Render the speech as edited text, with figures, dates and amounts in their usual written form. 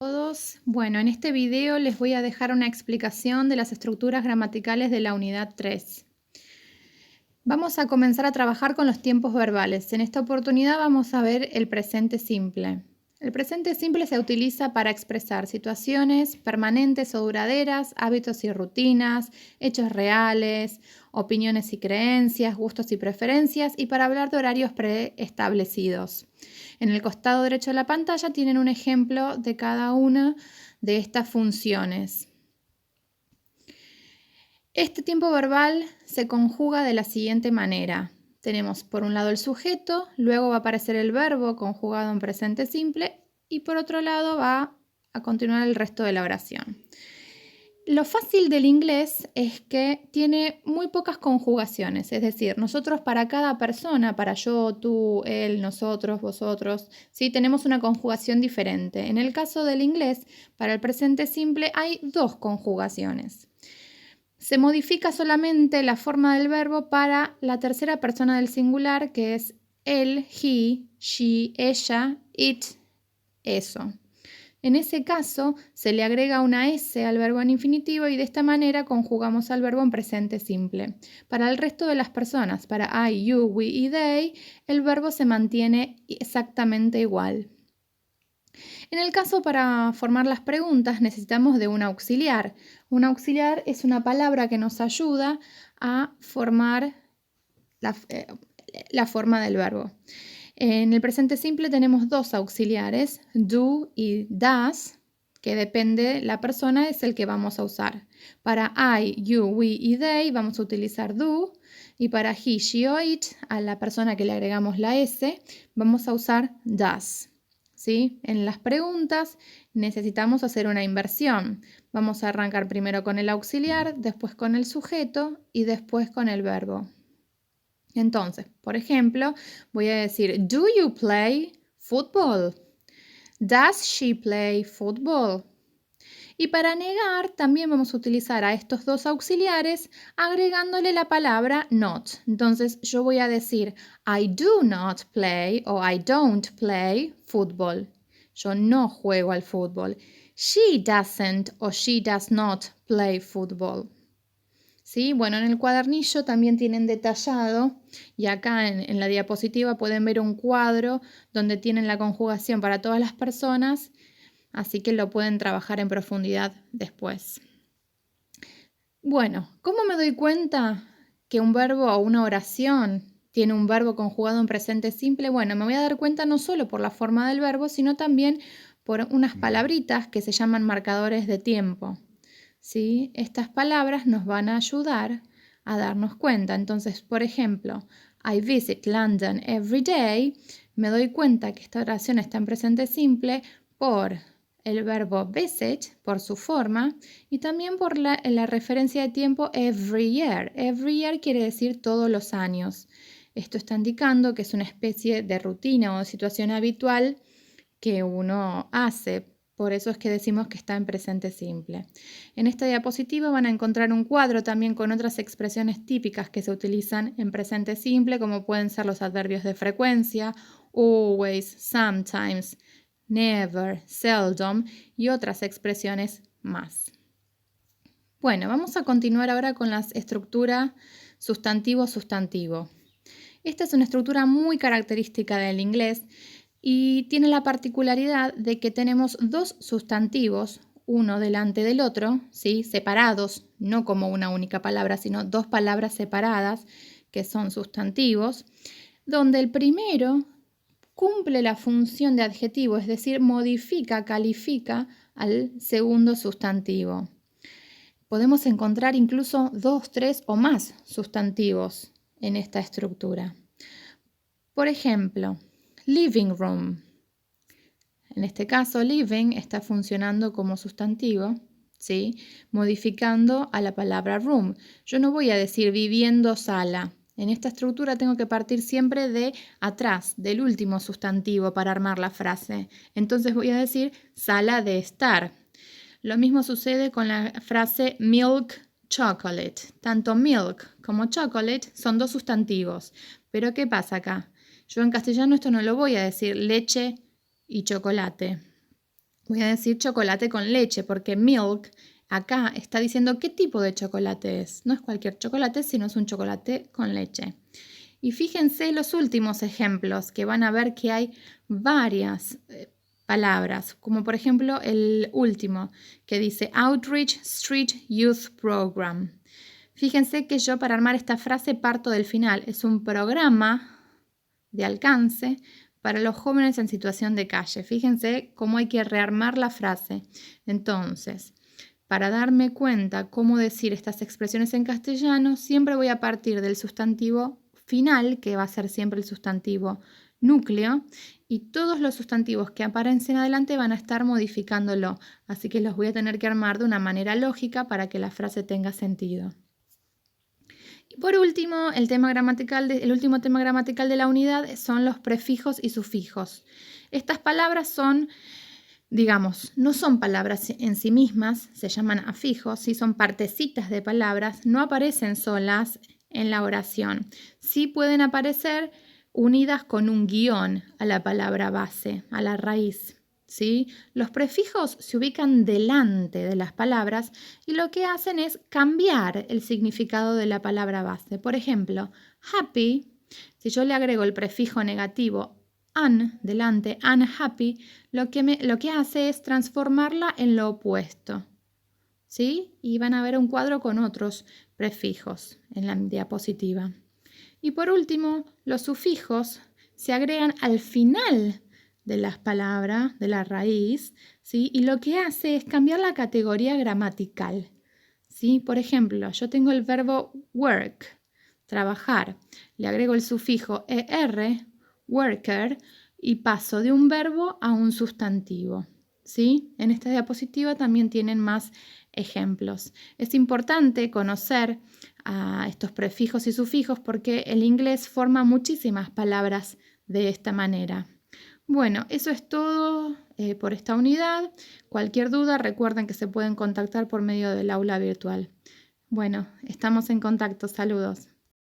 Todos. Bueno, en este video les voy a dejar una explicación de las estructuras gramaticales de la unidad 3. Vamos a comenzar a trabajar con los tiempos verbales. En esta oportunidad vamos a ver el presente simple. El presente simple se utiliza para expresar situaciones permanentes o duraderas, hábitos y rutinas, hechos reales, opiniones y creencias, gustos y preferencias, y para hablar de horarios preestablecidos. En el costado derecho de la pantalla tienen un ejemplo de cada una de estas funciones. Este tiempo verbal se conjuga de la siguiente manera. Tenemos por un lado el sujeto, luego va a aparecer el verbo conjugado en presente simple y por otro lado va a continuar el resto de la oración. Lo fácil del inglés es que tiene muy pocas conjugaciones, es decir, nosotros para cada persona, para yo, tú, él, nosotros, vosotros, ¿sí? Tenemos una conjugación diferente. En el caso del inglés, para el presente simple hay dos conjugaciones. Se modifica solamente la forma del verbo para la tercera persona del singular, que es él, he, she, ella, it, eso. En ese caso, se le agrega una S al verbo en infinitivo y de esta manera conjugamos al verbo en presente simple. Para el resto de las personas, para I, you, we y they, el verbo se mantiene exactamente igual. En el caso para formar las preguntas necesitamos de un auxiliar. Un auxiliar es una palabra que nos ayuda a formar la forma del verbo. En el presente simple tenemos dos auxiliares, do y does, que depende la persona, es el que vamos a usar. Para I, you, we y they vamos a utilizar do y para he, she o it, a la persona que le agregamos la S, vamos a usar does. ¿Sí? En las preguntas necesitamos hacer una inversión. Vamos a arrancar primero con el auxiliar, después con el sujeto y después con el verbo. Entonces, por ejemplo, voy a decir, do you play football? Does she play football? Y para negar también vamos a utilizar a estos dos auxiliares agregándole la palabra not. Entonces yo voy a decir I do not play o I don't play football. Yo no juego al fútbol. She doesn't o she does not play football. ¿Sí? Bueno, en el cuadernillo también tienen detallado y acá en la diapositiva pueden ver un cuadro donde tienen la conjugación para todas las personas. Así que lo pueden trabajar en profundidad después. Bueno, ¿cómo me doy cuenta que un verbo o una oración tiene un verbo conjugado en presente simple? Bueno, me voy a dar cuenta no solo por la forma del verbo, sino también por unas palabritas que se llaman marcadores de tiempo. ¿Sí? Estas palabras nos van a ayudar a darnos cuenta. Entonces, por ejemplo, I visit London every day. Me doy cuenta que esta oración está en presente simple por el verbo visit por su forma y también por la referencia de tiempo every year. Every year quiere decir todos los años. Esto está indicando que es una especie de rutina o situación habitual que uno hace. Por eso es que decimos que está en presente simple. En esta diapositiva van a encontrar un cuadro también con otras expresiones típicas que se utilizan en presente simple, como pueden ser los adverbios de frecuencia, always, sometimes, never, seldom y otras expresiones más. Bueno, vamos a continuar ahora con la estructura sustantivo-sustantivo. Esta es una estructura muy característica del inglés y tiene la particularidad de que tenemos dos sustantivos, uno delante del otro, ¿sí? Separados, no como una única palabra, sino dos palabras separadas que son sustantivos, donde el primero cumple la función de adjetivo, es decir, modifica, califica al segundo sustantivo. Podemos encontrar incluso 2, 3 o más sustantivos en esta estructura. Por ejemplo, living room. En este caso, living está funcionando como sustantivo, ¿sí? Modificando a la palabra room. Yo no voy a decir viviendo sala. En esta estructura tengo que partir siempre de atrás, del último sustantivo para armar la frase. Entonces voy a decir sala de estar. Lo mismo sucede con la frase milk chocolate. Tanto milk como chocolate son dos sustantivos. Pero ¿qué pasa acá? Yo en castellano esto no lo voy a decir leche y chocolate. Voy a decir chocolate con leche porque milk acá está diciendo qué tipo de chocolate es. No es cualquier chocolate, sino es un chocolate con leche. Y fíjense los últimos ejemplos, que van a ver que hay varias palabras, como por ejemplo el último, que dice Outreach Street Youth Program. Fíjense que yo para armar esta frase parto del final. Es un programa de alcance para los jóvenes en situación de calle. Fíjense cómo hay que rearmar la frase. Entonces, para darme cuenta cómo decir estas expresiones en castellano, siempre voy a partir del sustantivo final, que va a ser siempre el sustantivo núcleo, y todos los sustantivos que aparecen adelante van a estar modificándolo. Así que los voy a tener que armar de una manera lógica para que la frase tenga sentido. Y por último, el último tema gramatical de la unidad son los prefijos y sufijos. Estas palabras son, digamos, no son palabras en sí mismas, se llaman afijos, sí son partecitas de palabras, no aparecen solas en la oración. Sí pueden aparecer unidas con un guión a la palabra base, a la raíz. ¿Sí? Los prefijos se ubican delante de las palabras y lo que hacen es cambiar el significado de la palabra base. Por ejemplo, happy, si yo le agrego el prefijo negativo un delante, unhappy, lo que hace es transformarla en lo opuesto. ¿Sí? Y van a ver un cuadro con otros prefijos en la diapositiva. Y por último, los sufijos se agregan al final de las palabras, de la raíz, ¿sí? Y lo que hace es cambiar la categoría gramatical, ¿sí? Por ejemplo, yo tengo el verbo work, trabajar, le agrego el sufijo er, worker, y paso de un verbo a un sustantivo, ¿sí? En esta diapositiva también tienen más ejemplos. Es importante conocer a estos prefijos y sufijos porque el inglés forma muchísimas palabras de esta manera. Bueno, eso es todo por esta unidad. Cualquier duda, recuerden que se pueden contactar por medio del aula virtual. Bueno, estamos en contacto. Saludos.